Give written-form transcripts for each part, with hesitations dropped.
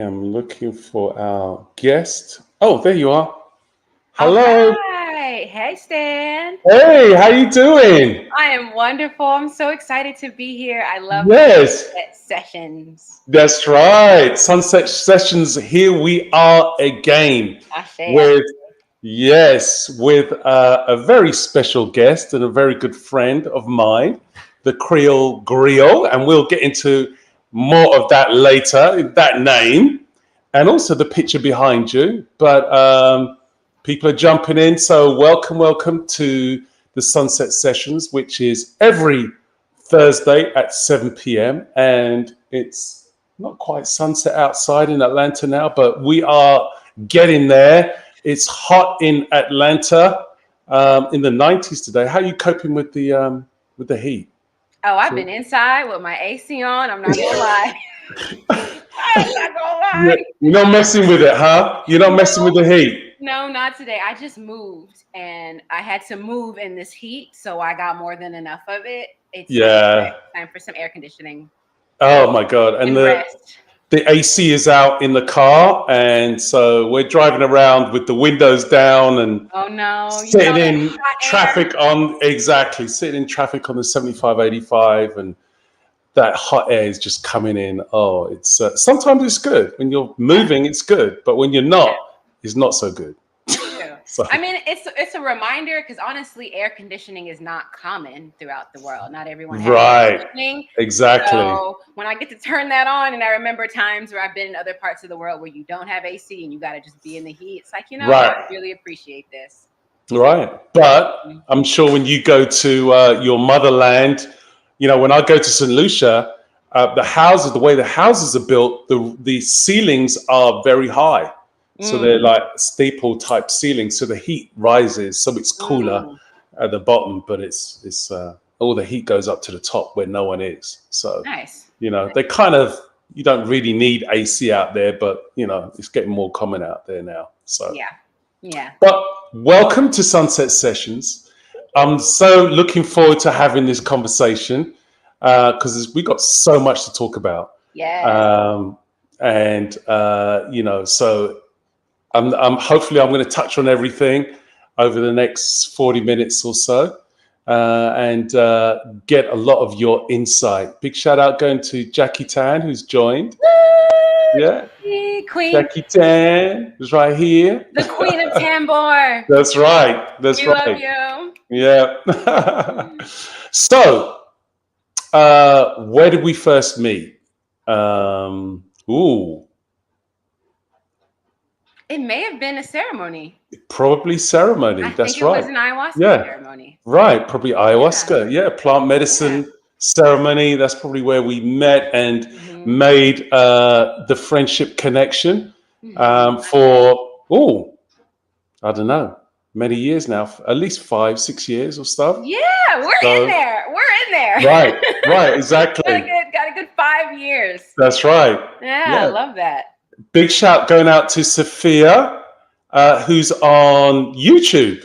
I'm looking for our guest. Oh, there you are. All Hello. right. Hey, Stan. Hey, how you doing? I am wonderful. I'm so excited to be here. I love the Yes, Sunset Sessions. that's right. Sunset Sessions. Here we are again Ashe, ashe. with with a very special guest and a very good friend of mine, the Creole Griot, and we'll get into more of that later. That name. And also the picture behind you. But people are jumping in. So welcome to the Sunset Sessions, which is every Thursday at 7 p.m. And it's not quite sunset outside in Atlanta now, but we are getting there. It's hot in Atlanta in the 90s today. How are you coping with the heat? Oh, I've been inside with my AC on. I'm not gonna lie. I'm not gonna You're lie. not messing with it, huh? You're not messing with No, the heat. no, not today. I just moved and I had to move in this heat, so I got more than enough of it. It's Yeah. time for some air conditioning Oh my God. And and rest. the AC is out in the car. And so we're driving around with the windows down and Oh no, you sitting know that in hot air. traffic on exactly sitting in traffic on the 75, 85, and that hot air is just coming in. Oh, it's sometimes it's good when you're Yeah. moving, it's good, but when you're Yeah. not, it's not so good. Me too. So, I mean, it's a reminder because honestly, air conditioning is not common throughout the world. Not everyone has air right, conditioning. exactly. So when I get to turn that on, and I remember times where I've been in other parts of the world where you don't have AC and you got to just be in the heat. It's like, I Right. really appreciate this. Right. But I'm sure when you go to your motherland, when I go to St. Lucia, the way the houses are built, the ceilings are very high. So they're Mm, like steeple type ceilings. So the heat rises. So it's cooler mm, at the bottom, but it's all the heat goes up to the top where no one is. So, nice. they kind of, you don't really need AC out there, but, it's getting more common out there now. So. Yeah. Yeah. But welcome to Sunset Sessions. I'm so looking forward to having this conversation because we got so much to talk about. Yes. Um, and so I'm hopefully I'm going to touch on everything over the next 40 minutes or so and get a lot of your insight. Big shout out going to Jackie Tan, who's joined. Woo! Yeah, Queen, Jackie Tan is right here. the queen of Tambor. That's right. That's We love right. you. Yeah. So, where did we first meet? Ooh, It may have been a ceremony. probably ceremony. I think That's it was right. an ayahuasca Yeah, ceremony. right. Probably Yeah. ayahuasca. Yeah, plant Yeah. medicine ceremony. That's probably where we met and Hmm. made the friendship connection Hmm. for, I don't know, many years now, at least 5, 6 years or stuff. Yeah, we're in So, there. We're in there. right, right, got a exactly. good 5 years. That's right. Yeah, I Yeah. love that. Big shout going out to Sophia, who's on YouTube.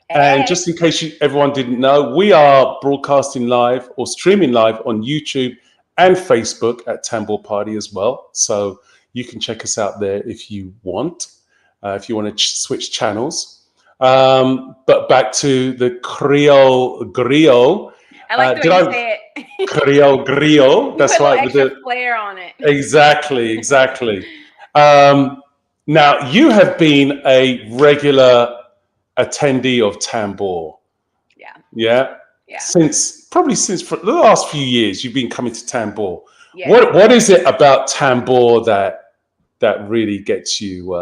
And Hey. just in case everyone didn't know, we are broadcasting live or streaming live on YouTube and Facebook at Tambor Party as well. So you can check us out there if you want, if you want to switch channels. But back to the Creole Griot. I like the way Did you I say it. Creole Griot? You put That's a little right. With extra the flair on it. exactly. Now you have been a regular attendee of Tambor, Yeah. yeah, Yeah. since for the last few years you've been coming to Tambor. Yeah. What is it about Tambor that really gets you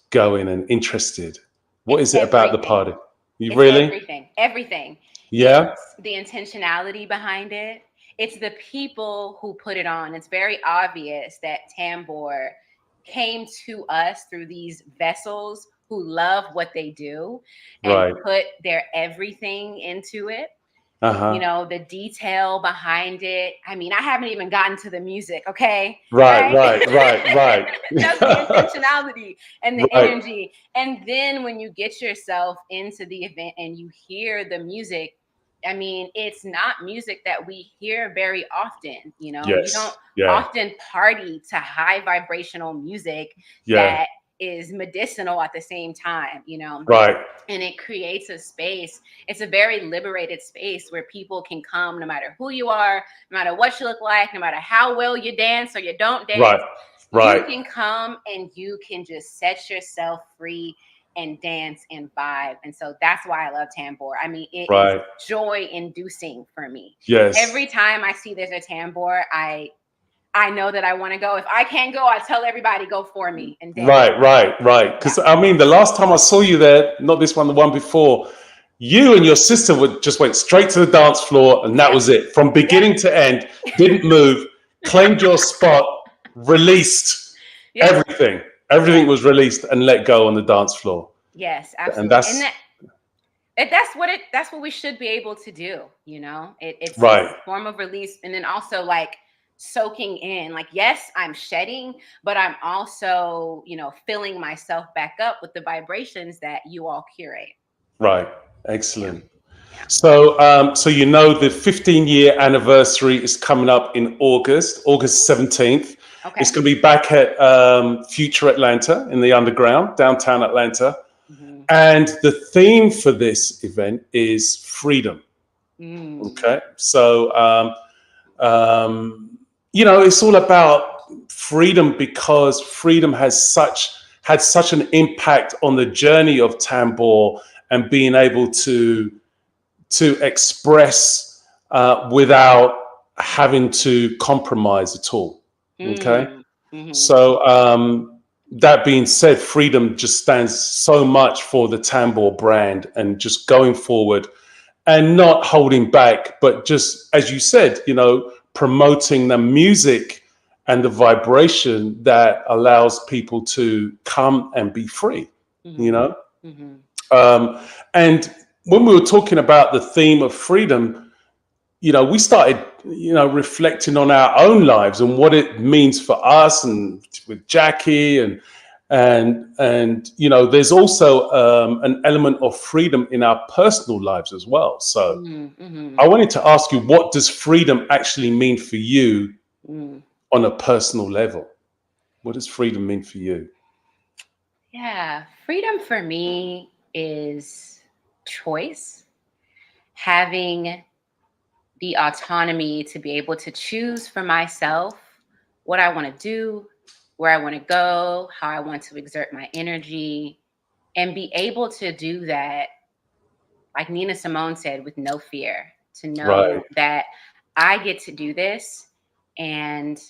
going and interested? What It's is it about the everything. party? You It's really? everything. Everything. Yeah. It's the intentionality behind it. It's the people who put it on. It's very obvious that Tambor came to us through these vessels who love what they do and Right. put their everything into it. Uh-huh. The detail behind it. I mean, I haven't even gotten to the music, okay? Right, Right? right, right, Just the right. intentionality and the Right. energy. And then when you get yourself into the event and you hear the music, I mean, it's not music that we hear very often. You know, you don't Yes. Yeah. often party to high vibrational music Yeah. that is medicinal at the same time, you know. Right. And it creates a space. It's a very liberated space where people can come no matter who you are, no matter what you look like, no matter how well you dance or you don't Right. dance. You Right. can come and you can just set yourself free and dance and vibe. And so that's why I love tambour. I mean, it is Right. joy inducing for me. Yes. Every time I see there's a tambour, I know that I want to go. If I can't go, I tell everybody go for me and dance. Right. Right. Right. Yeah. Because I mean, the last time I saw you there, not this one, the one before, you and your sister would just went straight to the dance floor, and that Yep. was it from beginning to end. Didn't move, claimed your spot, released Yep. everything. Everything was released and let go on the dance floor. Yes, And absolutely. that's And that's what we should be able to do, you know. It's right. a form of release, and then also like soaking in. Like, yes, I'm shedding, but I'm also, you know, filling myself back up with the vibrations that you all curate. Right. Yeah. Excellent. Yeah. So you know the 15-year anniversary is coming up in August 17th. Okay. It's going to be back at Future Atlanta in the Underground, downtown Atlanta. Mm-hmm. And the theme for this event is freedom. Okay. So, you know, it's all about freedom because freedom had such an impact on the journey of tambour and being able to express without having to compromise at all. Okay. Mm-hmm. So that being said, freedom just stands so much for the tambour brand and just going forward and not holding back, but just as you said, you know, promoting the music and the vibration that allows people to come and be free, you know. Mm-hmm. And when we were talking about the theme of freedom, you know, we started, you know, reflecting on our own lives and what it means for us, and with Jackie, and you know, there's also an element of freedom in our personal lives as well. So Mm-hmm. I wanted to ask you, what does freedom actually mean for you on a personal level? What does freedom mean for you? Yeah, freedom for me is choice, having the autonomy to be able to choose for myself what I want to do, where I want to go, how I want to exert my energy, and be able to do that, like Nina Simone said, with no fear, to Right. know that I get to do this and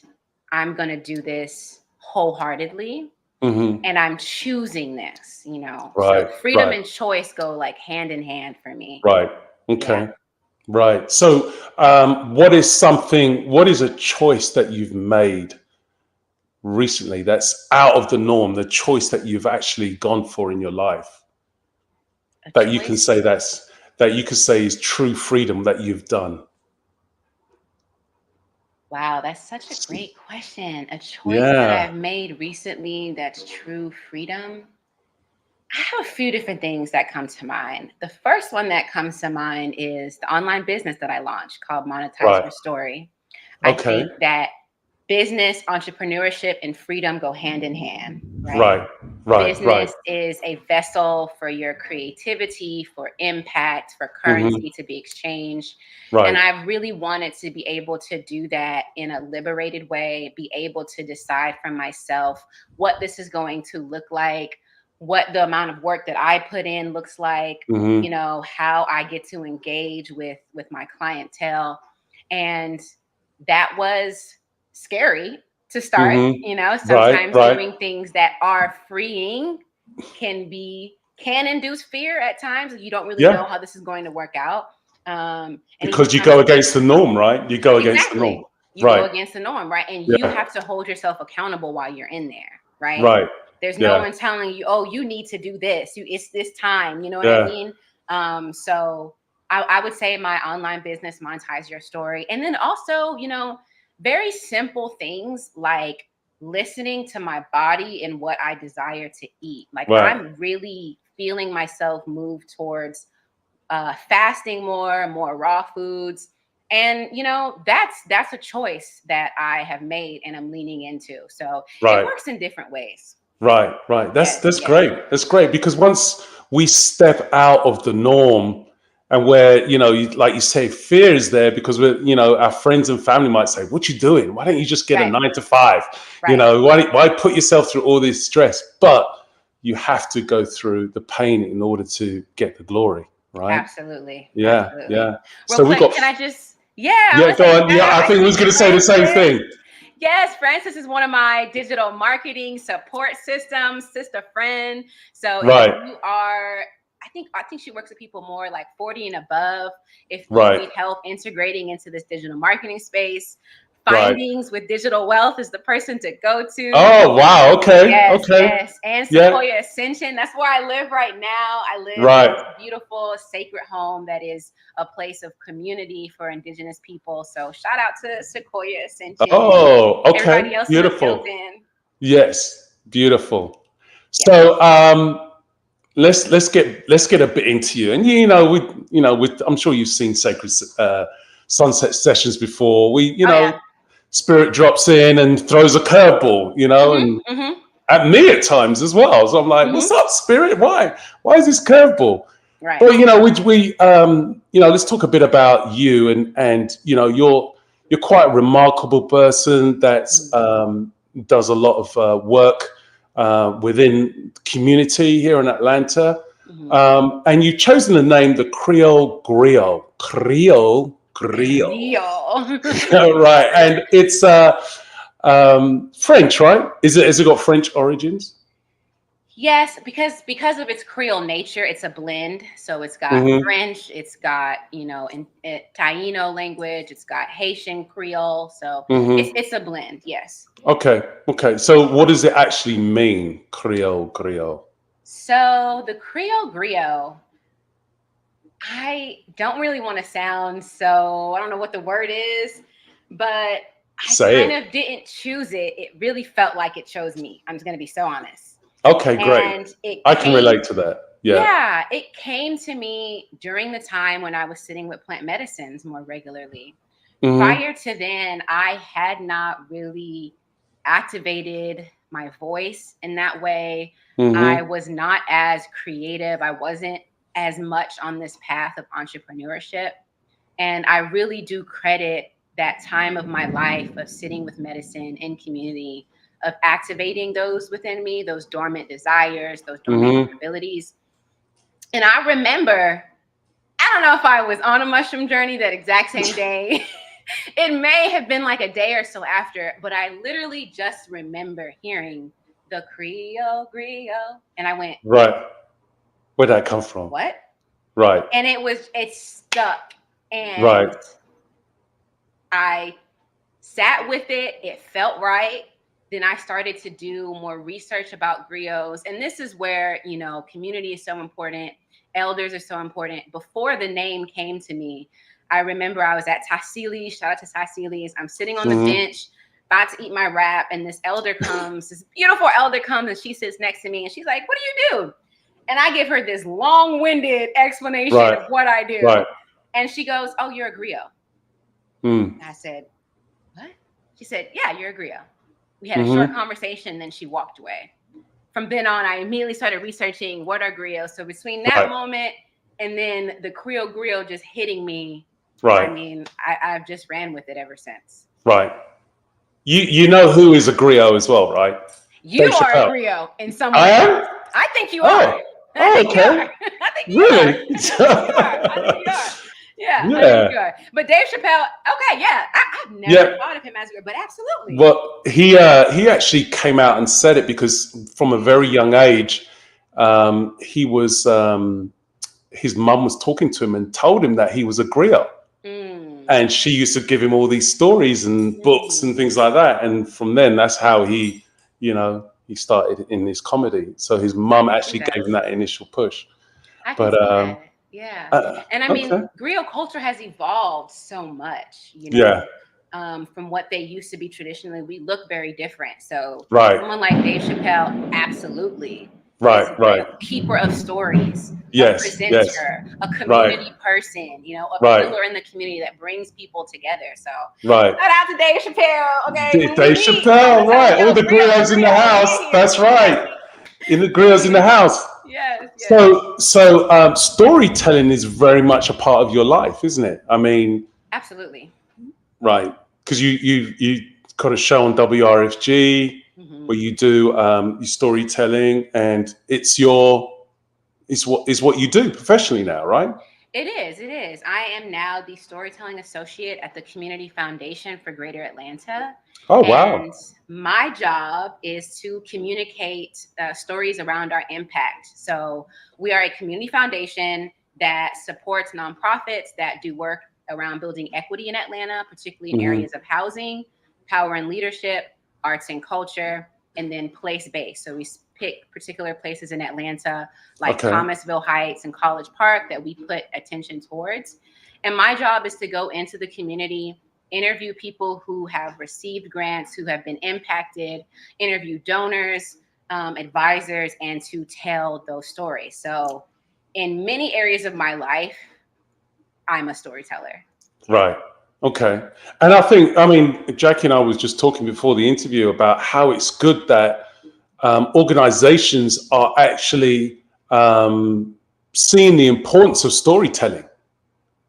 I'm going to do this wholeheartedly. Mm-hmm. And I'm choosing this, you know. So Right. freedom Right. and choice go like hand in hand for me. Right. Yeah. Okay. Right. So, what is a choice that you've made recently that's out of the norm, the choice that you've actually gone for in your life A that you can choice. say is true freedom that you've done? Wow, that's such a great question. A choice that Yeah. I've made recently that's true freedom. I have a few different things that come to mind. The first one that comes to mind is the online business that I launched called Monetize Right. Your Story. I Okay. think that business, entrepreneurship, and freedom go hand in hand, right? Right. Right. Right. Business is a vessel for your creativity, for impact, for Mm-hmm. currency to be exchanged. And Right. I really wanted to be able to do that in a liberated way, be able to decide for myself what this is going to look like, what the amount of work that I put in looks like, you Mm-hmm. know, how I get to engage with my clientele. And that was scary to start. Mm-hmm. You know, Right. sometimes Right. doing things that are freeing can induce fear at times. You don't really know Yeah. how this is going to work out. And even Because you go against the norm, right? You go against the norm. exactly, you go Right. against the norm, right? And you Yeah. have to hold yourself accountable while you're in there, right? Right. There's no Yeah. one telling you, oh, you need to do this. It's this time. You know what I Yeah. mean? So I would say my online business, Monetize Your Story. And then also, you know, very simple things like listening to my body and what I desire to eat. Like Right. I'm really feeling myself move towards fasting more raw foods. And that's a choice that I have made and I'm leaning into. So it Right. works in different ways. Right, right. Yes, That's yes, great. That's great because once we step out of the norm and where, like you say, fear is there because our friends and family might say, "What you doing? Why don't you just get a right, 9 to 5? right. Why put yourself through all this stress?" But you have to go through the pain in order to get the glory, right? Absolutely, Yeah, absolutely. yeah. Real So we quick, got, can I just? Yeah, I yeah, want to go say on. shout Yeah, out. I I think we was see going to say the same Francis. thing. Yes, Francis is one of my digital marketing support systems, sister friend. So if Right, you are, I think she works with people more like 40 and above. If you right, need help integrating into this digital marketing space, right. Findings with Digital Wealth is the person to go to. Oh, wow. Okay, Yes, okay. yes. And Yeah, Sequoia Ascension. That's where I live right now. I live in right. this beautiful sacred home that is a place of community for Indigenous people. So shout out to Sequoia Ascension and Oh, okay. everybody else in the Beautiful. building. Yes, beautiful. Yes. So let's get a bit into you. And with I'm sure you've seen Sacred Sunset Sessions before. Oh yeah. Spirit drops in and throws a curveball, Mhm. and Mhm. at me at times as well. So I'm like, "What's Mhm. up, Spirit? Why is this curveball?" Right. But let's talk a bit about you and you're quite a remarkable person that Mhm. does a lot of work within the community here in Atlanta, Mhm. and you've chosen the name the Creole Griot, Creole Griot, Creole. right? And it's French, right? Has it got French origins? Yes, because of its Creole nature, it's a blend. So it's got Hmm. French, it's got Taino language, it's got Haitian Creole. So Hmm. it's a blend. Yes. Okay, okay. So what does it actually mean, Creole Griot? So the Creole Griot, I don't really want to sound so I don't know what the word is, but I Say kind it. of didn't choose it. It really felt like it chose me. I'm just gonna be so honest. Okay, great. And it I can came relate to that. Yeah. Yeah, it came to me during the time when I was sitting with plant medicines more regularly. Hmm. Prior to then, I had not really activated my voice in that way. I Hmm. was not as creative. I wasn't as much on this path of entrepreneurship. And I really do credit that time of my life of sitting with medicine in community, of activating those within me, those dormant desires, those dormant Hmm. capabilities. And I remember, I don't know if I was on a mushroom journey that exact same day. It may have been like a day or so after, but I literally just remember hearing the Creole Griot. And I went, Right. Where'd that come from? what? Right. And it stuck. And Right. I sat with it. It felt right. Then I started to do more research about griots. And this is where, community is so important. Elders are so important. Before the name came to me, I remember I was at Tassili's. Shout out to Tassili's. I'm sitting on the Hmm. bench, about to eat my wrap. And this elder comes, this beautiful elder comes, and she sits next to me. And she's like, "What do you do?" And I give her this long winded explanation Right. of what I do. Right. And she goes, "Oh, you're a griot." Mm. And I said, "What?" She said, "Yeah, you're a griot." We had a short Hmm. conversation, then she walked away. From then on, I immediately started researching what are griots. So between that Right. moment and then the Creole griot just hitting me, I Right. mean, I've just ran with it ever since. Right. You know who is a griot as well, right? You Dave are a Chappelle. griot in some I ways. am. I think you are. Oh. I Oh. think you are. Okay. I think you are. Really? I think you are. I think you are. Yeah, I think Yeah. you are. But Dave Chappelle, okay, yeah, I've never Yeah. thought of him as a griot, but absolutely. Well, he actually came out and said it because from a very young age, he was his mum was talking to him and told him that he was a griot, Mm, and she used to give him all these stories and books and mm, things like that. And from then, that's how he started in this comedy. So his I mum can see actually that. gave him that initial push. I can But see that. Yeah. And I mean, okay, griot culture has evolved so much, yeah, from what they used to be traditionally. We look very different. So right, someone like Dave Chappelle, absolutely. Right. Right. a keeper of stories, a Yes. Yes. presenter, a Right. community person, a Right. pillar in the community that brings people together. So Right. shout out to Dave Chappelle. Okay, when we Dave meet, I'm Chappelle. gonna tell him, Right. yo, All the griots in the griot, house. we in here. That's right. In the griots in the house. Yes, yes. So storytelling is very much a part of your life, isn't it? I mean, Absolutely. right? Because you got a show on WRFG Hmm. where you do your storytelling, and it's what you do professionally now, right? It is. It is. I am now the storytelling associate at the Community Foundation for Greater Atlanta. Oh wow! And my job is to communicate stories around our impact. So we are a community foundation that supports nonprofits that do work around building equity in Atlanta, particularly in Hmm. areas of housing, power and leadership, arts and culture, and then place-based. So we pick particular places in Atlanta like Okay. Thomasville Heights and College Park that we put attention towards. And my job is to go into the community, interview people who have received grants, who have been impacted, interview donors, advisors, and to tell those stories. So, in many areas of my life, I'm a storyteller. Right. Okay. And I mean, Jackie and I was just talking before the interview about how it's good that organizations are actually seeing the importance of storytelling,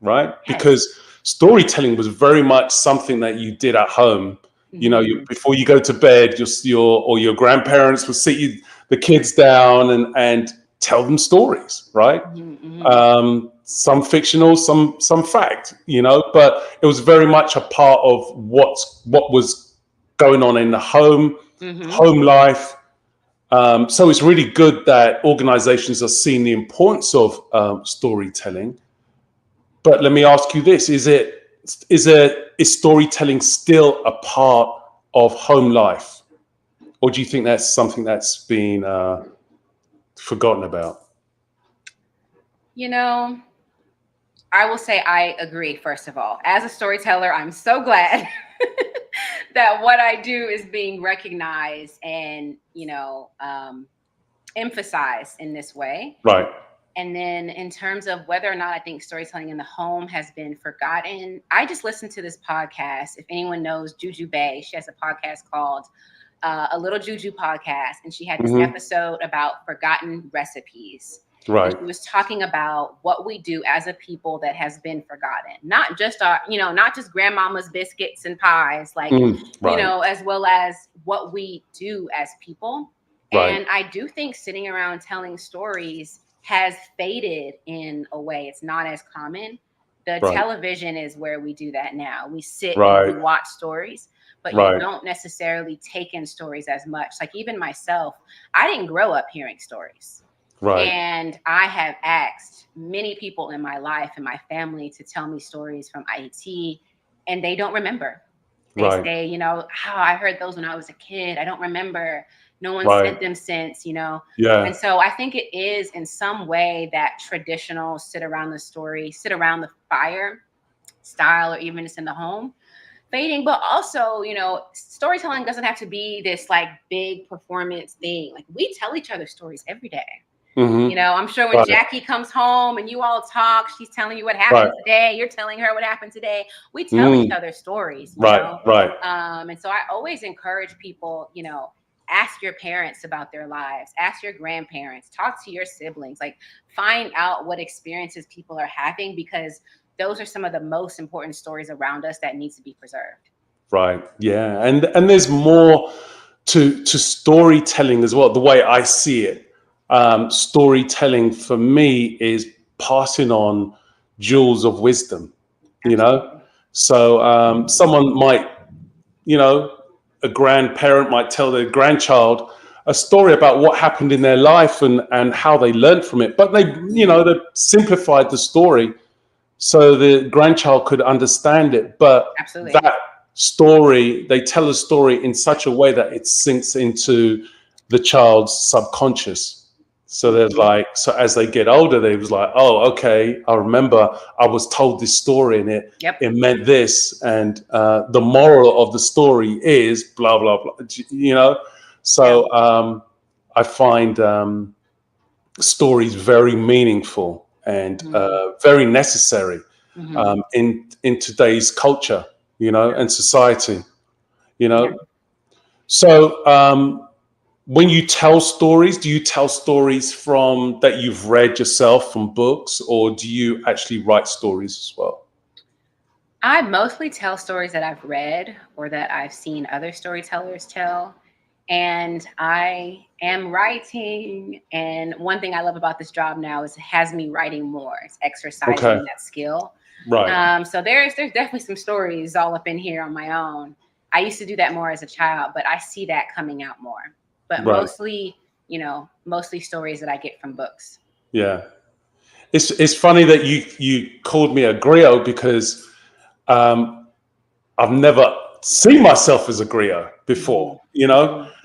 right? Yes. Because storytelling was very much something that you did at home. Mhm. Before you go to bed, your grandparents would sit the kids down and tell them stories, right? Mhm, mhm. Some fictional, some fact, but it was very much a part of what was going on in the Mhm. home life. So it's really good that organizations are seeing the importance of storytelling. But let me ask you this: is storytelling still a part of home life, or do you think that's something that's been forgotten about? You know, I will say I agree, first of all. As a storyteller, I'm so glad that what I do is being recognized and, emphasized in this way. Right. And then in terms of whether or not I think storytelling in the home has been forgotten, I just listened to this podcast. If anyone knows Juju Bay, she has a podcast called A Little Juju Podcast, and she had this Hmm. episode about forgotten recipes. And Right. she was talking about what we do as a people that has been forgotten, not just not just grandmama's biscuits and pies, like, Right. as well as what we do as people. Right. And I do think sitting around telling stories has faded in a way. It's not as common. The Right. television is where we do that now. We sit and we Right. watch stories, but you Right. don't necessarily take in stories as much. Like, even myself, I didn't grow up hearing stories. Right. And I have asked many people in my life and my family to tell me stories from IET, and they don't remember. They Right. say, I heard those when I was a kid. I don't remember. No one Right. said them since. And Yeah. so I think it is in some way that traditional sit around the story, sit around the fire style, or even just in the home, fading. But also, storytelling doesn't have to be this like big performance thing. Like, we tell each other stories every day. Hmm. I'm sure when Right. Jackie comes home and you all talk, she's telling you what Right. happened today. You're telling her what happened today. We tell each Mm. other stories. Right. Right. And so I always encourage people, ask your parents about their lives, ask your grandparents, talk to your siblings, like, find out what experiences people are having, because those are some of the most important stories around us that needs to be preserved. Right. Yeah. And there's more to storytelling as well. The way I see it, storytelling for me is passing on jewels of wisdom. You know, Absolutely. so someone might, you know, a grandparent might tell their grandchild a story about what happened in their life and how they learned from it, but they simplified the story so the grandchild could understand it. But Absolutely. that story, they tell a story in such a way that it sinks into the child's subconscious. So there's Mhm. like, so as they get older, they was like, oh, okay, I remember I was told this story and Yep. it meant this, and the moral of the story is blah blah blah. So Yeah. I find stories very meaningful and very necessary in today's culture, and society, Yeah. So when you tell stories, do you tell stories from that you've read yourself from books, or do you actually write stories as well? I mostly tell stories that I've read or that I've seen other storytellers tell. And I am writing. And one thing I love about this job now is it has me writing more. It's Okay, exercising that skill. right, So there's definitely some stories all up in here on my own. I used to do that more as a child, but I see that coming out more. But right, mostly stories that I get from books. yeah. It's funny that you called me a griot because um, I've never seen myself as a griot before, Mhm,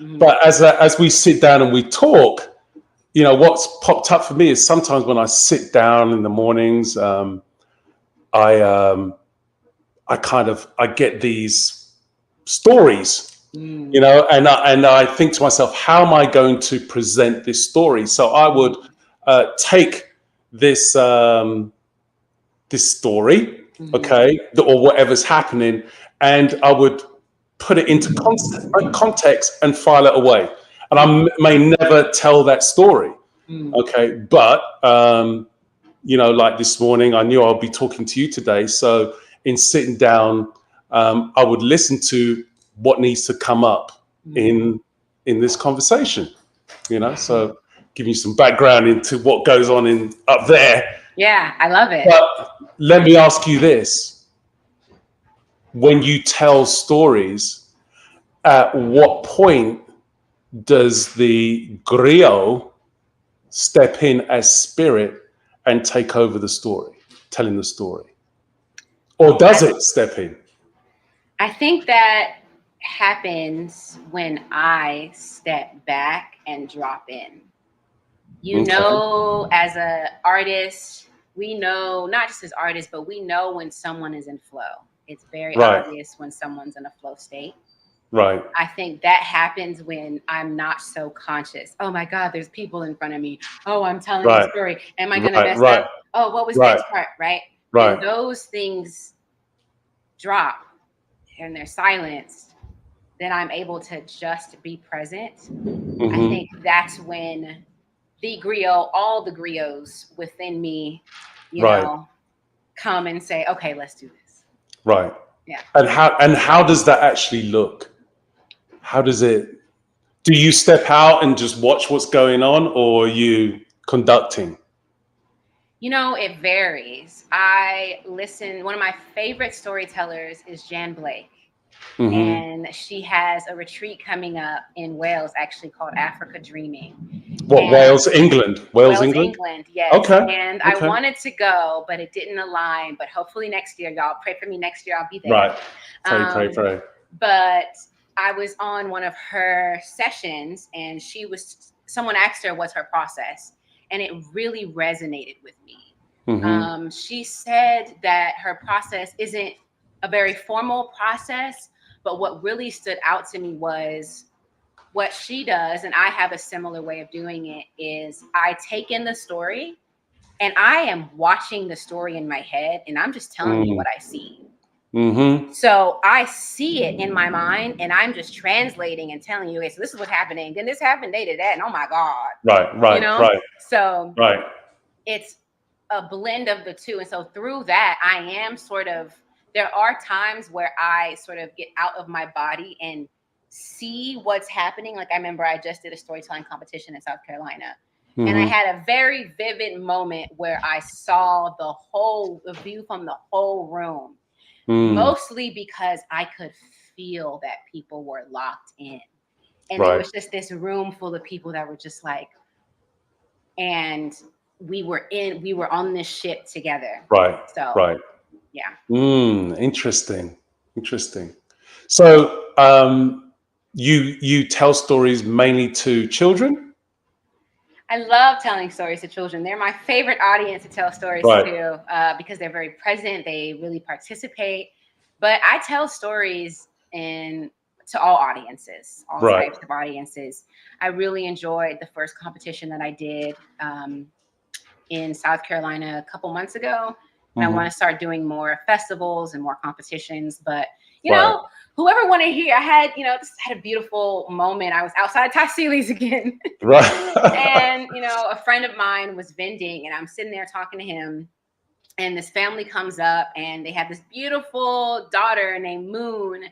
mhm, mhm. But as we sit down and we talk, what's popped up for me is sometimes when I sit down in the mornings, I I get these stories, Mm, and I think to myself, how am I going to present this story? So I would mhm, take this this story, mhm, okay, or whatever's happening, and I would put it into context and file it away. And I mhm, may never tell that story, mhm, okay, but like this morning, I knew I'll be talking to you today. So in sitting down, I would listen to what needs to come up mhm. in this conversation. So give you some background into what goes on in up there. Yeah, I love it. But let me ask you this: when you tell stories, at what point does the griot step in as spirit and take over the story, telling the story? Or I, does it step in? I think that happens when I step back and drop in. Okay. As a artist, we know, not just as artists, but we know when someone is in flow. It's very Right. obvious when someone's in a flow state. Right. I think that happens when I'm not so conscious. Oh my God, there's people in front of me. Oh, I'm telling a Right. story. Am I going to Right. mess Right. up? Oh, what was Right. next part? Right. When Right. those things drop and they're silenced, then I'm able to just be present. I Hmm. think that's when all the griots within me, you Right. know, come and say, okay, let's do this. Right. Yeah. And how does that actually look? How does it? Do you step out and just watch what's going on, or are you conducting? It varies. I listen, one of my favorite storytellers is Jan Blake. Hmm. And she has a retreat coming up in Wales, actually called Africa Dreaming. What, And Wales, England? Wales, Wales, England? England, yes. Okay. And I Okay. wanted to go, but it didn't align. But hopefully next year, y'all pray for me. Next year, I'll be there. Right. Pray, pray, Um, pray. but I was on one of her sessions, and someone asked her what's her process, and it really resonated with me. Hmm. She said that her process isn't a very formal process, but what really stood out to me was what she does, and I have a similar way of doing it, is I take in the story and I am watching the story in my head and I'm just telling you what I see. Hmm. So I see it in my mind and I'm just translating and telling you, okay, so this is what's happening. Then this happened, they did that, and oh my God, Right. you Right. know? Right. So Right. it's a blend of the two. And so through that, there are times where I sort of get out of my body and see what's happening. Like I remember I just did a storytelling competition in South Carolina. And I Hmm. had a very vivid moment where I saw the view from the whole room, Mm. mostly because I could feel that people were locked in. And there Right. was just this room full of people that were just like, and we were on this ship together. Right. So Right. yeah. Interesting. Interesting. So, you tell stories mainly to children? I love telling stories to children. They're my favorite audience to tell stories Right. to, because they're very present. They really participate. But I tell stories in to all audiences, all Right. types of audiences. I really enjoyed the first competition that I did in South Carolina a couple months ago. And I want to start doing more festivals and more competitions. But, you Right. know, whoever want to hear, I had, this had a beautiful moment. I was outside Ty Seeley's again. Right. And, a friend of mine was vending and I'm sitting there talking to him. And this family comes up and they have this beautiful daughter named Moon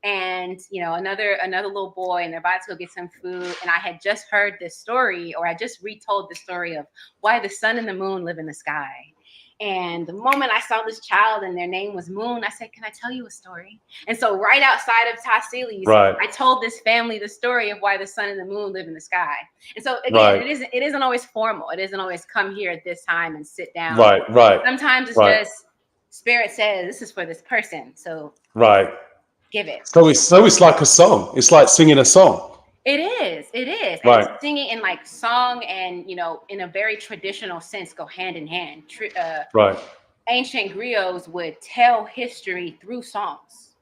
and, another little boy, and they're about to go get some food. And I had just heard this story, or I just retold the story of why the sun and the moon live in the sky. And the moment I saw this child and their name was Moon, I said, "Can I tell you a story?" And so right outside of Ty Seeley's, Right. I told this family the story of why the sun and the moon live in the sky. And so again, Right. it isn't always formal. It isn't always come here at this time and sit down. Right. Right. Sometimes it's Right. just Spirit says this is for this person. So Right. give it. So it's like a song. It's like singing a song. It is. It is. Right. And singing in like song and, in a very traditional sense go hand in hand. Right. Ancient griots would tell history through songs.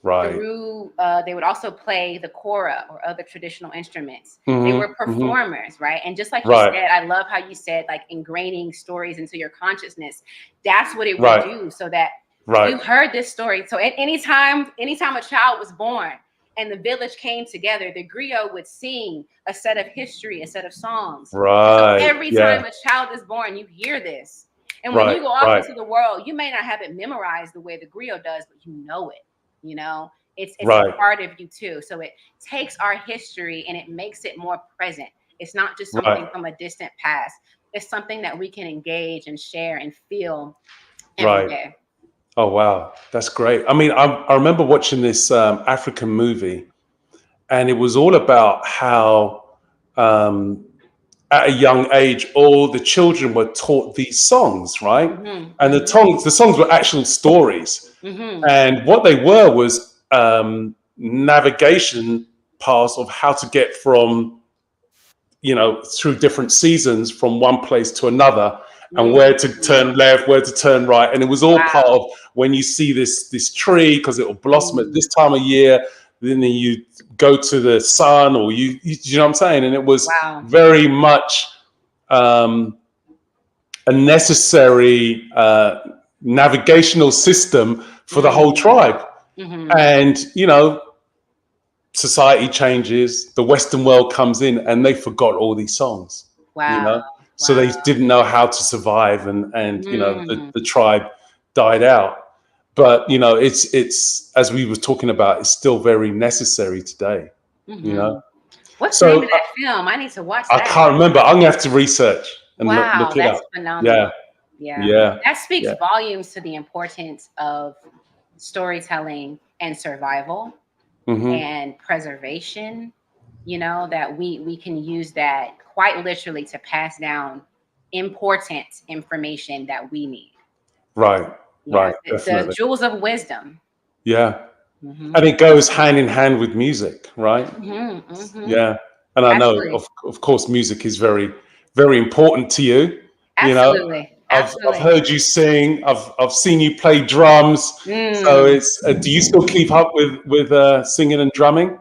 Right. Through, they would also play the kora or other traditional instruments. They Mhm, were performers, right? And just like you Right. said, I love how you said like ingraining stories into your consciousness. That's what it would Right. do, so that Right. you heard this story. So anytime a child was born and the village came together, the griot would sing a set of history, a set of songs. Right. So every Yeah. time a child is born, you hear this. And when Right. you go off Right. into the world, you may not have it memorized the way the griot does, but you know it. It's Right. a part of you too. So it takes our history and it makes it more present. It's not just something Right. from a distant past. It's something that we can engage and share and feel every Right. day. Oh wow, that's great. I mean, I remember watching this African movie, and it was all about how at a young age, all the children were taught these songs, right? Mhm, And the songs were actual stories, mhm. and what they were was navigation paths of how to get from, through different seasons from one place to another, and where to turn left, where to turn right. And it was all part of when you see this tree, because it will blossom at this time of year, then you go to the sun, or you know what I'm saying? And it was very much a necessary navigational system for the whole tribe. And, society changes, the Western world comes in, and they forgot all these songs. So they didn't know how to survive, and the tribe died out. But it's as we were talking about, it's still very necessary today. What's the name of that film? I need to watch that. I can't remember. I'm gonna have to research and look it that's up. phenomenal. Yeah. That speaks volumes to the importance of storytelling and survival and preservation. That we can use that quite literally to pass down important information that we need. Right. Right. The Definitely. jewels of wisdom. Yeah. And it goes hand in hand with music, right? Yeah. And I know, of course, music is very, very important to you. Absolutely. I've heard you sing. I've seen you play drums. So it's. Do you still keep up with singing and drumming?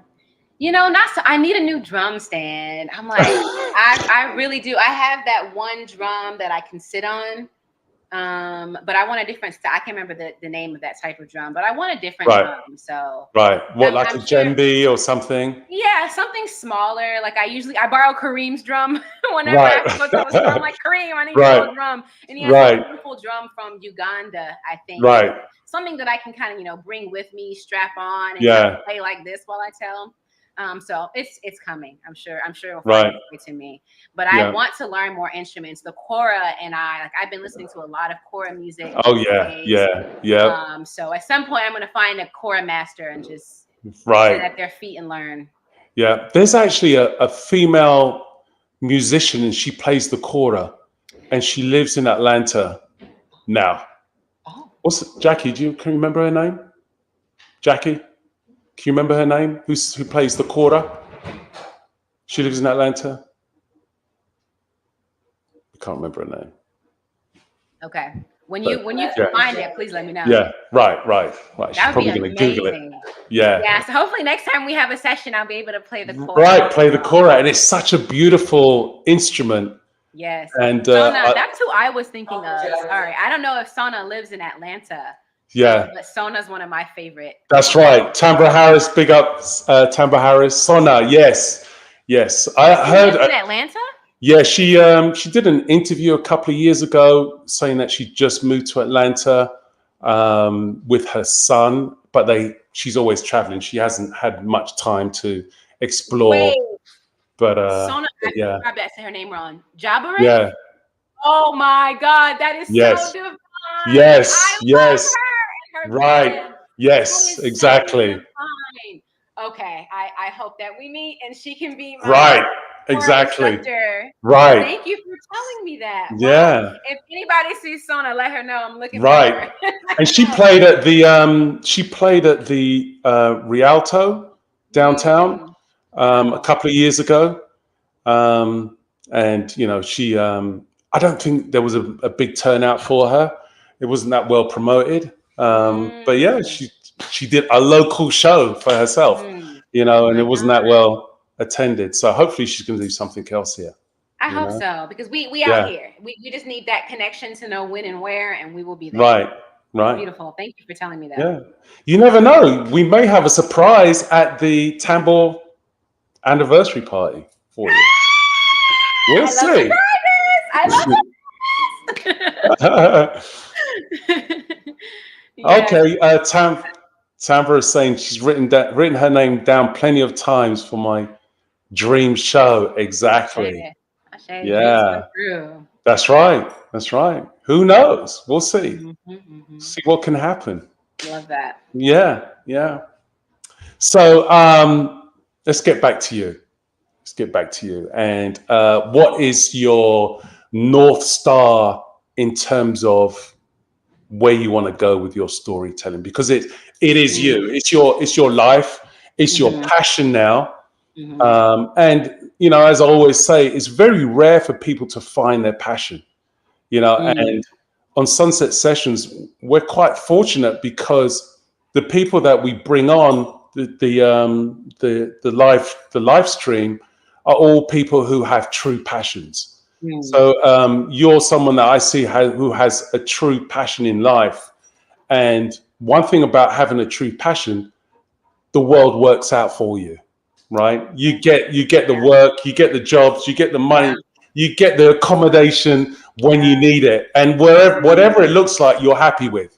Not so. I need a new drum stand. I'm like, I really do. I have that one drum that I can sit on. But I want a different style. I can't remember the name of that type of drum, but I want a different drum. So what, like a djembe or something? Yeah, something smaller. Like I borrow Kareem's drum whenever I have to go to a store. I'm like, Kareem, I need your drum. And he has a beautiful drum from Uganda, I think. Something that I can kind of bring with me, strap on, and kind of play like this while I tell him. So it's coming. I'm sure it'll find its way to me. But I want to learn more instruments. The kora and I've been listening to a lot of kora music. Oh yeah. So at some point I'm gonna find a kora master and just sit at their feet and learn. Yeah. There's actually a female musician, and she plays the kora, and she lives in Atlanta now. Oh. Jackie? Can you remember her name? Jackie? Can you remember her name? Who plays the kora? She lives in Atlanta. I can't remember her name. Okay. When But you yeah, can find it, please let me know. yeah, right. She's That would be probably going to Google it. amazing. Yeah, Yeah. So hopefully next time we have a session, I'll be able to play the chorus. right. Play the kora, and it's such a beautiful instrument. Yes. And Sona, that's who I was thinking of. All right. I don't know if Sona lives in Atlanta. yeah, But Sona's one of my favorite. that's right. Tambra Harris, big up, Tambra Harris. Sona, yes. I She heard. lives in Atlanta? Yeah, she did an interview a couple of years ago saying that she just moved to Atlanta with her son, but she's always traveling. She hasn't had much time to explore. Wait. But Sona, yeah, I bet I said her name wrong. Jabare? yeah, Oh my God, that is so yes, divine. yes, I love yes, her and her right, band. That yes, is so exactly, divine. Okay, I hope that we meet and she can be my right, core exactly, instructor. right, Thank you for telling me that. Wow. yeah, If anybody sees Sona, let her know I'm looking for right. her. And she played at the Rialto downtown a Wow. couple of years ago. And she I don't think there was a big turnout for her. It wasn't that well promoted. But yeah, Mm. she did a local show for herself, Mm. Oh and it my wasn't that God. well attended. So hopefully she's going to do something else here. I hope so because we out Yeah, here. We just need that connection to know when and where, and we will be there. right, right. Beautiful. Thank you for telling me that. Yeah, you never know. We may have a surprise at the Tambor anniversary party for you. We'll I love see. surprises. I love yes. Okay, Tambra is saying she's written her name down plenty of times for my dream show. Exactly. I say dreams come Yeah, true. that's right. That's right. Who knows? We'll see. Mm-hmm. See what can happen. Love that. Yeah. So let's get back to you. And what is your North Star in terms of where you want to go with your storytelling? Because it is you. It's your life. It's your passion now. And as I always say, it's very rare for people to find their passion. And on Sunset Sessions, we're quite fortunate because the people that we bring on the live stream are all people who have true passions. So you're someone that I see who has a true passion in life. And one thing about having a true passion, the world works out for you, right? You get the work, you get the jobs, you get the money, you get the accommodation when you need it, and whatever it looks like, you're happy with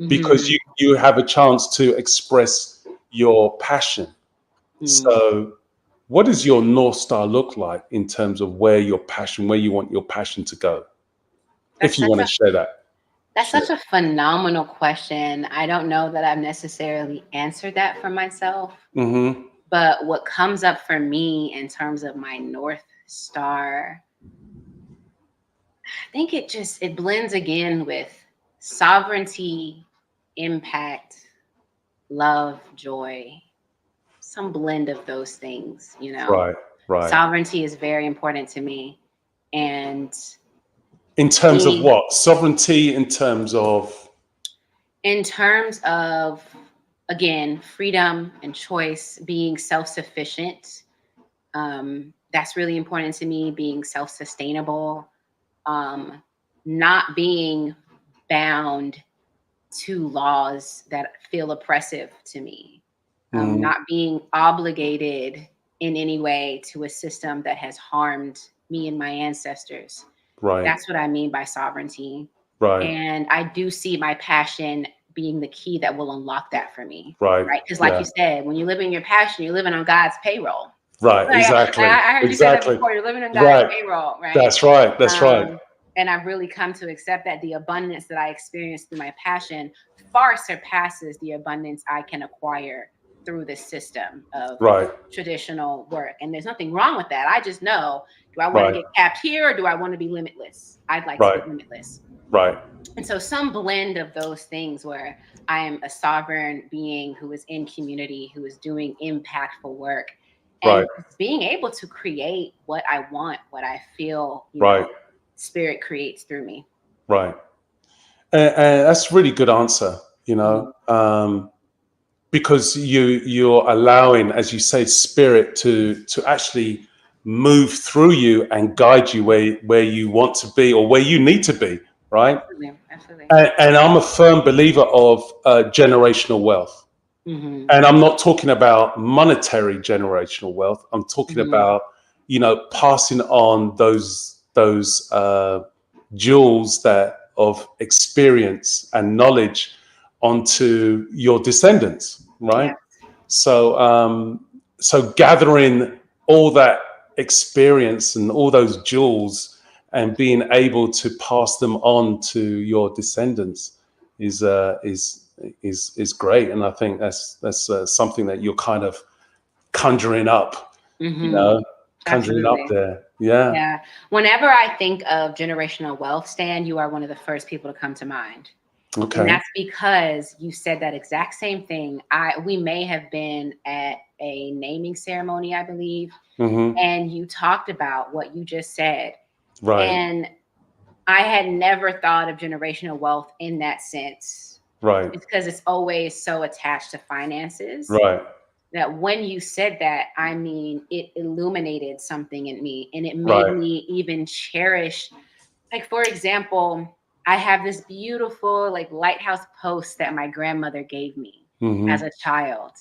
because you have a chance to express your passion. So what does your North Star look like in terms of where you want your passion to go? If you want to share that. That's such a phenomenal question. I don't know that I've necessarily answered that for myself. But what comes up for me in terms of my North Star, I think it blends again with sovereignty, impact, love, joy, some blend of those things, Right. Sovereignty is very important to me. And in terms of what? Sovereignty in terms of? In terms of, again, freedom and choice, being self-sufficient. That's really important to me, being self-sustainable, not being bound to laws that feel oppressive to me, not being obligated in any way to a system that has harmed me and my ancestors. Right. That's what I mean by sovereignty. Right. And I do see my passion being the key that will unlock that for me. Right. Because like you said, when you live in your passion, you're living on God's payroll. Right. Exactly. I heard you say that before. You're living on God's payroll, right? That's right. That's right. And I've really come to accept that the abundance that I experience through my passion far surpasses the abundance I can acquire through the system of traditional work. And there's nothing wrong with that. I just know, do I want to get capped here or do I want to be limitless? I'd like to be limitless. Right. And so some blend of those things where I am a sovereign being who is in community, who is doing impactful work, and being able to create what I want, what I feel, Spirit creates through me. Right. And that's a really good answer, you know, because you're allowing, as you say, spirit to actually move through you and guide you where you want to be or where you need to be, right? Absolutely. Absolutely. And I'm a firm believer of generational wealth. Mm-hmm. And I'm not talking about monetary generational wealth. I'm talking Mm-hmm. about, you know, passing on those jewels that of experience and knowledge onto your descendants, Yeah. right? So gathering all that experience and all those jewels and being able to pass them on to your descendants is is great, and I think that's something that you're kind of conjuring up, you Mm-hmm. know, conjuring up Absolutely. there. Yeah. Yeah. Whenever I think of generational wealth, Stan, you are one of the first people to come to mind. And Okay. that's because you said that exact same thing. We may have been at a naming ceremony, I believe, Hmm. and you talked about what you just said. Right. And I had never thought of generational wealth in that sense. Right. It's because it's always so attached to finances Right. that when you said that, I mean, it illuminated something in me and it made Right. me even cherish, like, for example, I have this beautiful, like, lighthouse post that my grandmother gave me as Hmm. a child.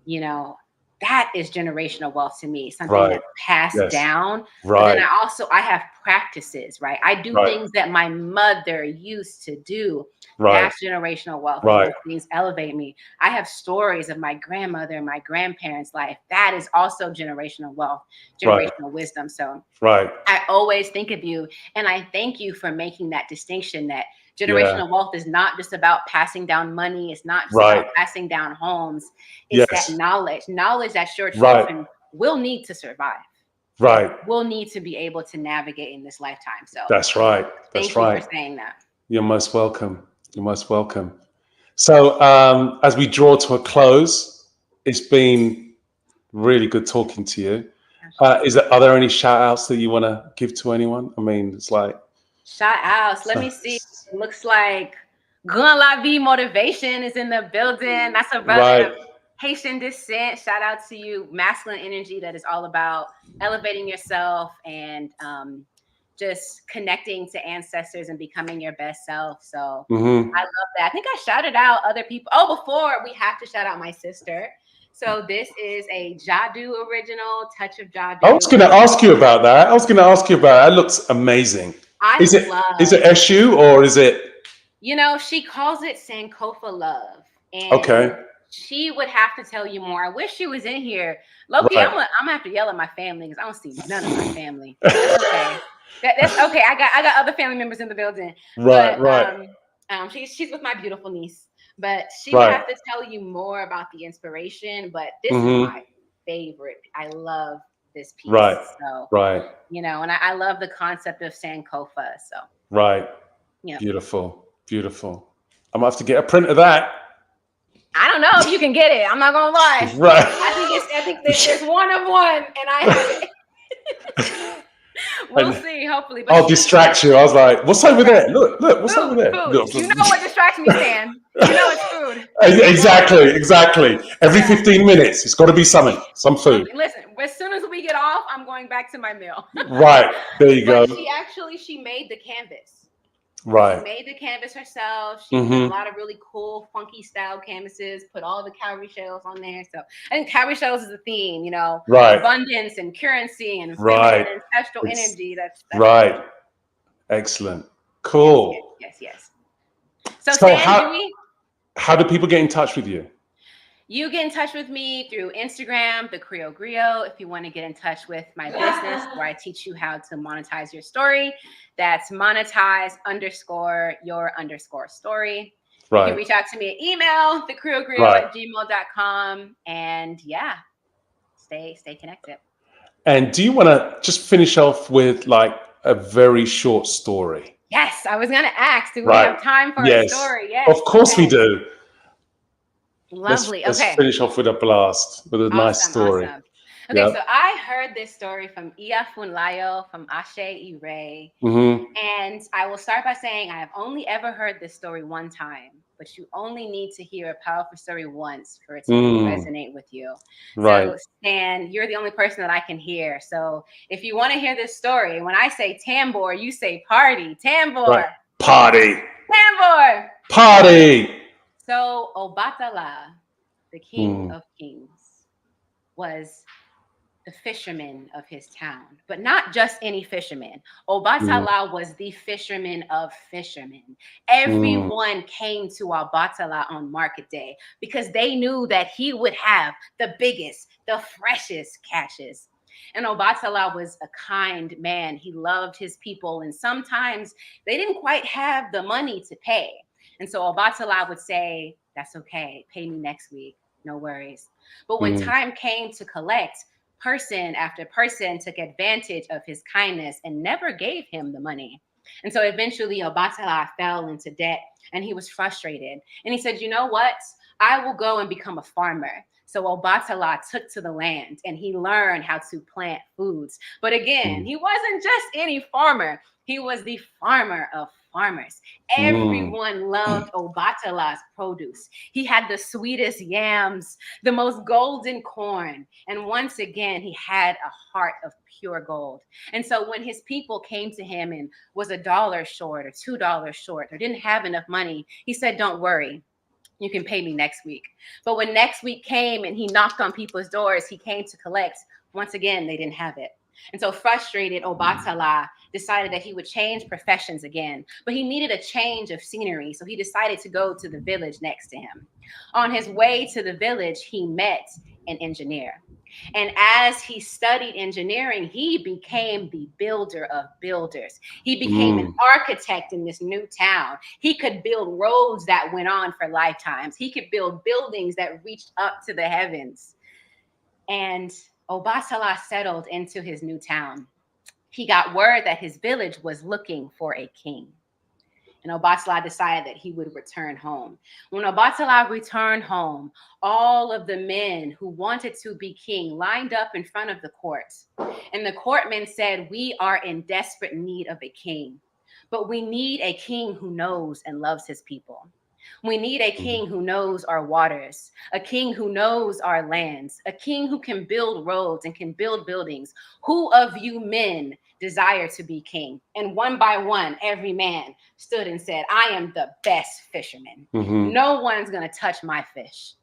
You know, that is generational wealth to me, something Right. that's passed Yes. down. But then Right. I have practices, right? I do Right. things that my mother used to do. Right. That's generational wealth, and Right. those things elevate me. I have stories of my grandmother and my grandparents' life. That is also generational wealth, Right. generational wisdom. So Right. I always think of you, and I thank you for making that distinction that Yeah. generational wealth is not just about passing down money. It's not just about Right. passing down homes. It's that Yes. knowledge that your Right. children will need to survive and Right. will need to be able to navigate in this lifetime. So That's right. That's thank you for right. saying that. You're most welcome. You're most welcome. So, as we draw to a close, it's been really good talking to you. Are there any shout outs that you want to give to anyone? I mean, it's like, Shout outs. Let me see. Looks like Gun La Vie Motivation is in the building. That's a brother right, of Haitian descent. Shout out to you. Masculine energy that is all about elevating yourself and just connecting to ancestors and becoming your best self. So hmm, I love that. I think I shouted out other people. Oh, before we have to shout out my sister. So this is a Jadu original, Touch of I was Jadu. going to ask you about that. I was going to ask you about it. That looks amazing. I Is it love, Eshu or is it? you know, she calls it Sankofa love. And Okay, she would have to tell you more. I wish she was in here. Loki, right, I'm gonna have to yell at my family because I don't see none of my family. That's okay. That's okay. I got other family members in the building. right, But right, she's with my beautiful niece. But she would right. have to tell you more about the inspiration. But this is Hmm. my favorite. I love this piece. Right, So, right, you know, and I love the concept of Sankofa. So, right. yeah. Beautiful, beautiful. I'm gonna have to get a print of that. I don't know if you can get it. I'm not gonna lie. Right. I think there's one of one, and I have it. We'll And see, hopefully. But I'll distract you. I was like, "What's over there? Look, look, what's over food, there?" food. Look. You know what distracts me, Stan? You know it's food. Exactly, exactly. Every Yeah. 15 minutes, it's got to be something, some food. Okay, listen, as soon as we get off, I'm going back to my meal. Right, there you But go. she made the canvas. She Right. made the canvas herself. She's done a Mm-hmm. lot of really cool, funky style canvases, put all the cowrie shells on there. So I think cowrie shells is a theme, you know, Right, abundance and currency and feminine right. ancestral It's energy. That's the right. theme. Excellent. Yes, yes, Cool. yes, yes. So So Stan, how do people get in touch with you? you get in touch with me through Instagram, the Creole Griot. If you want to get in touch with my business, where I teach you how to monetize your story, that's monetize underscore your underscore story. You can Right, reach out to me at email, thecreolgriot right. at gmail.com. And yeah, stay connected. And do you want to just finish off with like a very short story? Yes, I was going to ask, do we Right. have time for a Yes. story? Yes. Of course we Okay. do. Lovely. Let's Okay. finish off with a blast, with a nice Awesome. story. Awesome. Okay, Yep. so I heard this story from Iya Funlayo from Ashe Ire. Mm-hmm. And I will start by saying I have only ever heard this story one time, but you only need to hear a powerful story once for it to really resonate with you. Right. So, Stan, you're the only person that I can hear. So, if you want to hear this story, when I say tambour, you say party. Right. Tambour. Party. Tambour. Party. So, Obatala, the king Mm. of kings, was the fisherman of his town, but not just any fisherman. Mm. Obatala was the fisherman of fishermen. Mm. Everyone came to Obatala on market day because they knew that he would have the biggest, the freshest catches. And Obatala was a kind man. He loved his people, and sometimes they didn't quite have the money to pay. And so Obatala would say, "That's okay, pay me next week, no worries." But when Mm. time came to collect, person after person took advantage of his kindness and never gave him the money. And so eventually Obatala fell into debt and he was frustrated. And he said, "You know what? I will go and become a farmer." So Obatala took to the land and he learned how to plant foods. But again, Mm. he wasn't just any farmer. He was the farmer of farmers. Mm. Everyone loved Obatala's produce. He had the sweetest yams, the most golden corn. And once again, he had a heart of pure gold. And so when his people came to him and was $1 short or $2 short or didn't have enough money, he said, "Don't worry. You can pay me next week." But when next week came and he knocked on people's doors, he came to collect. Once again, they didn't have it. And so frustrated, Obatala decided that he would change professions again, but he needed a change of scenery. So he decided to go to the village next to him. On his way to the village, he met an engineer. And as he studied engineering, he became the builder of builders. He became an Mm. architect in this new town. He could build roads that went on for lifetimes. He could build buildings that reached up to the heavens. And Obatala settled into his new town. He got word that his village was looking for a king. And Obatala decided that he would return home. When Obatala returned home, all of the men who wanted to be king lined up in front of the court. And the courtmen said, "We are in desperate need of a king, but we need a king who knows and loves his people. We need a king who knows our waters, a king who knows our lands, a king who can build roads and can build buildings. Who of you men desire to be king?" And one by one, every man stood and said, "I am the best fisherman. Mm-hmm. No one's going to touch my fish."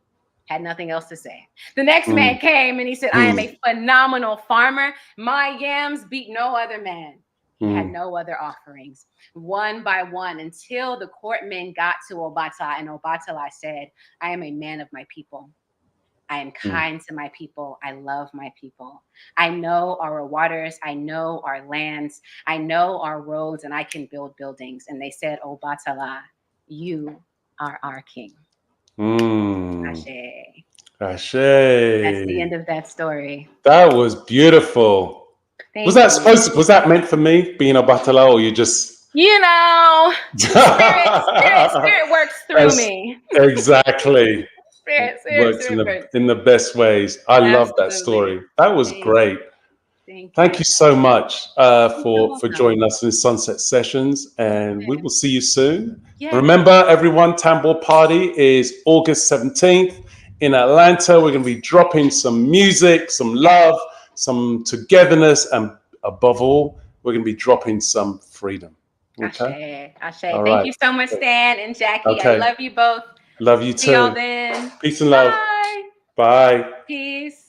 Had nothing else to say. The next Mm. man came and he said, "I am a phenomenal farmer. My yams beat no other man." He had Mm. no other offerings. One by one, until the courtmen got to Obatala, and Obatala said, "I am a man of my people. I am Mm. kind to my people. I love my people. I know our waters. I know our lands. I know our roads, and I can build buildings." And they said, "Obatala, you are our king." Mm. Ashe. That's the Ashe. end of that story. That was beautiful. Thank you. Was that meant for me being a batala, or you just You know, spirit works through That's me. exactly works Spirit works. in the best ways. I love that Absolutely. story. That was Thank great. Thank Thank you. you so much You're so for welcome. joining us in Sunset Sessions, and we will see you soon. Yes. Remember, everyone, Tambor Party is August 17th in Atlanta. We're going to be dropping some music, some love, some togetherness, and above all, we're going to be dropping some freedom. Okay? Ashe. All Thank right. you so much, Stan and Jackie. I Okay. love you both. Love you See y'all too. then. Peace and love. Bye. Bye. Peace.